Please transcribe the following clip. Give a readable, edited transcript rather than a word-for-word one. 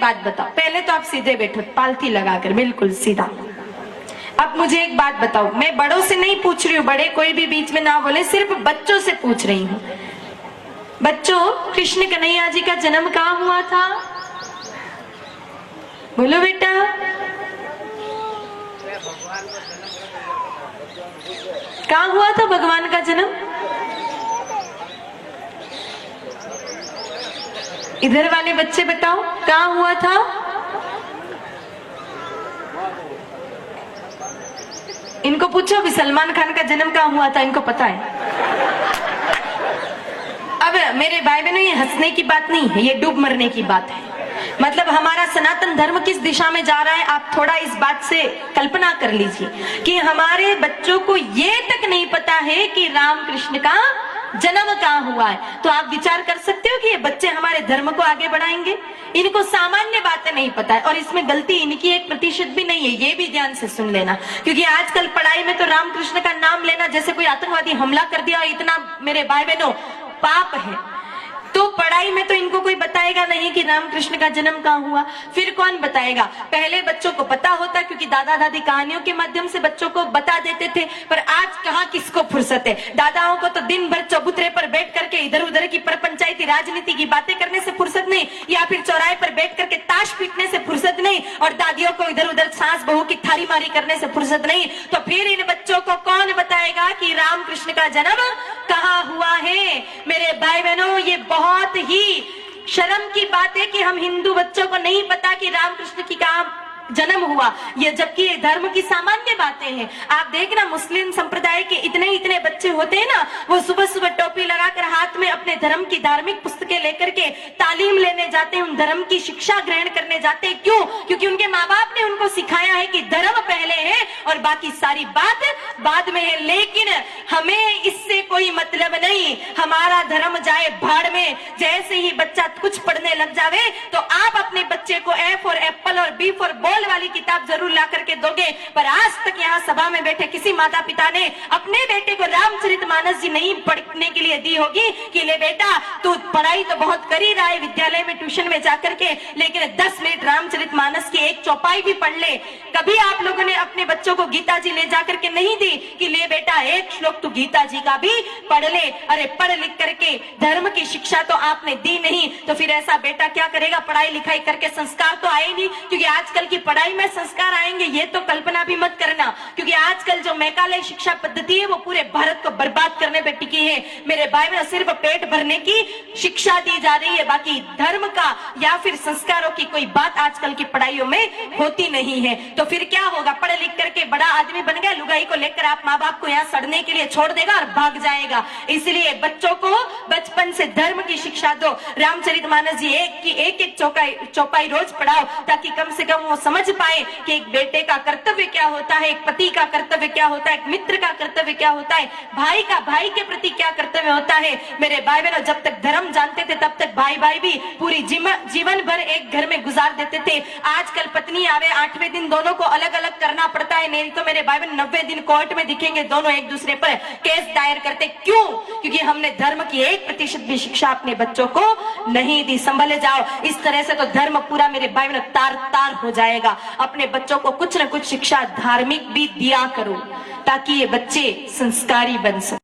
बात बताओ, पहले तो आप सीधे बैठो, पालथी लगाकर बिल्कुल सीधा। अब मुझे एक बात बताओ, मैं बड़ों से नहीं पूछ रही हूँ, बड़े कोई भी बीच में ना बोले, सिर्फ बच्चों से पूछ रही हूँ। बच्चों, कृष्ण कन्हैया जी का जन्म कहाँ हुआ था? बोलो बेटा। कहाँ हुआ था भगवान का जन्म? इधर वाले बच्चे बताओ, कहाँ हुआ था? इनको पूछो भी सलमान खान का जन्म कहाँ हुआ था, इनको पता है। अब मेरे भाई बहनों, ये हंसने की बात नहीं है, ये डूब मरने की बात है। मतलब हमारा सनातन धर्म किस दिशा में जा रहा है, आप थोड़ा इस बात से कल्पना कर लीजिए कि हमारे बच्चों को ये तक नहीं पता है कि राम कृष्ण का जन्म कहाँ हुआ है। तो आप विचार कर सकते हो कि ये बच्चे हमारे धर्म को आगे बढ़ाएंगे? इनको सामान्य बातें नहीं पता है, और इसमें गलती इनकी 1% भी नहीं है, ये भी ध्यान से सुन लेना। क्योंकि आजकल पढ़ाई में तो राम कृष्ण का नाम लेना जैसे कोई आतंकवादी हमला कर दिया, इतना मेरे भाई बहनों पाप है। तो पढ़ाई में तो इनको कोई बताएगा नहीं कि राम कृष्ण का जन्म कहाँ हुआ। फिर कौन बताएगा? पहले बच्चों को पता होता, क्योंकि दादा दादी कहानियों के माध्यम से बच्चों को बता देते थे। पर आज कहाँ किसको फुर्सत है? दादाओं को तो दिन भर चबूतरे पर बैठ करके इधर उधर की परपंचायती राजनीति की बातें करने से फुर्सत नहीं, या फिर चौराहे पर बैठ करके ताश पीटने से फुर्सत नहीं, और दादियों को इधर उधर सास बहू की थारी मारी करने से फुर्सत नहीं। तो फिर इन बच्चों को कौन बताएगा कि राम कृष्ण का जन्म कहाँ हुआ है? मेरे भाई बहनों, ये बहुत ही शर्म की बात है कि हम हिंदू बच्चों को नहीं पता कि रामकृष्ण की कहाँ जन्म हुआ, ये जबकि ये धर्म की सामान्य बातें हैं। आप देखना, मुस्लिम संप्रदाय के इतने बच्चे होते हैं ना, वो सुबह सुबह टोपी लगाकर हाथ में अपने धर्म की धार्मिक पुस्तकें लेकर के तालीम लेने जाते हैं, उन धर्म की शिक्षा ग्रहण करने जाते हैं। क्यों? क्योंकि उनके माँ बाप ने उनको सिखाया है कि धर्म पहले है और बाकी सारी बात बाद में है। लेकिन हमें इससे कोई मतलब नहीं, हमारा धर्म जाए भाड़ में। जैसे ही बच्चा कुछ पढ़ने लग जावे तो आप अपने बच्चे को ए फॉर एप्पल और बी फॉर बॉल वाली किताब जरूर ला करके दोगे। पर आज तक यहाँ सभा में बैठे किसी माता पिता ने अपने बेटे को रामचरितमानस जी नहीं पढ़ने के लिए दी होगी कि ले बेटा, तू पढ़ाई तो बहुत कर ही रहा है विद्यालय में ट्यूशन में जाकर के, लेकिन 10 मिनट रामचरितमानस की एक चौपाई भी पढ़ ले। कभी आप लोगों ने अपने बच्चों को गीता जी ले जाकर के नहीं दी कि ले बेटा एक श्लोक तू गीता जी का भी पढ़ ले? अरे पढ़ लिख करके धर्म की शिक्षा तो आपने दी नहीं, तो फिर ऐसा बेटा क्या करेगा? पढ़ाई लिखाई करके संस्कार तो आए नहीं। क्योंकि आजकल की पढ़ाई में संस्कार आएंगे ये तो कल्पना भी मत करना, क्योंकि आजकल जो मैकाले शिक्षा पद्धति है वो पूरे भारत को बर्बाद करने पे टिकी है। मेरे भाई में सिर्फ पेट भरने की शिक्षा दी जा रही है, बाकी धर्म का या फिर संस्कारों की कोई बात आजकल की पढ़ाइयों में होती नहीं है। तो फिर क्या होगा? पढ़ लिख करके बड़ा आदमी बन गया, लुगाई को लेकर आप माँ बाप को यहाँ सड़ने के लिए छोड़ देगा और भाग जाएगा। इसलिए बच्चों को बचपन से धर्म की शिक्षा दो। रामचरितमानस जी एक चौपाई रोज पढ़ाओ, ताकि कम से कम वो समझ पाए कि एक बेटे का कर्तव्य क्या होता है, एक पति का कर्तव्य क्या होता है, एक मित्र का कर्तव्य क्या होता है, भाई का भाई के प्रति क्या कर्तव्य होता है। मेरे भाई बहनों, जब तक धर्म जानते थे तब तक भाई भाई भी पूरी जीवन भर एक घर में गुजार देते थे। आजकल पत्नी आवे 8वें दिन दोनों को अलग अलग करना पड़ता है, नहीं तो मेरे भाई बहन 90 दिन कोर्ट में दिखेंगे, दोनों एक दूसरे पर केस दायर करते। क्यों? क्योंकि हमने धर्म की 1% भी शिक्षा अपने बच्चों को नहीं दी। संभले जाओ, इस तरह से तो धर्म पूरा मेरे भाई बहनों तार तार हो जाएगा। अपने बच्चों को कुछ न कुछ शिक्षा धार्मिक भी दिया करो, ताकि ये बच्चे संस्कारी बन सके।